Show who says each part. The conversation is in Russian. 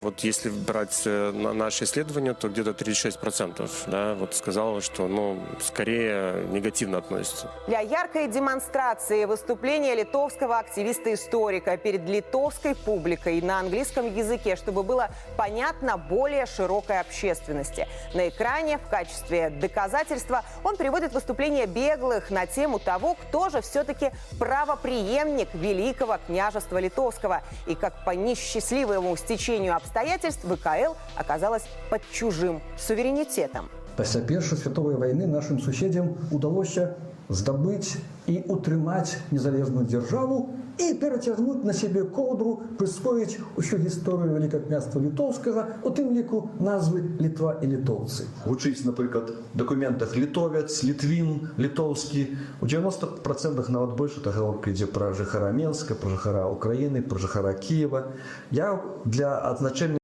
Speaker 1: Вот если брать наши исследования, то где-то 36%, да, вот сказала, что, скорее негативно относятся.
Speaker 2: Для яркой демонстрации выступления литовского активиста-историка перед литовской публикой на английском языке, чтобы было понятно более широкой общественности. На экране в качестве доказательства он приводит выступление беглых на тему того, кто же все-таки правопреемник Великого княжества Литовского и как по несчастливому стечению обстоятельств ВКЛ оказалась под чужим суверенитетом.
Speaker 3: Пасля Першай святовай вайны нашим суседзям удалося здабыць і утрымаць незалежную дзяржаву і перацягнуць на сябе коўдру, прысвоіць усю гісторыю Вялікага княства Літоўскага, у тым ліку назвы Літва і літоўцы. Гучыць, напрыклад, у дакументах літовец, літвін, літоўскі. У 90% нават больш гаворка ідзе пра жыхара Менска, пра жыхара Украіны, пра жыхара Кіева. Я для адзначэння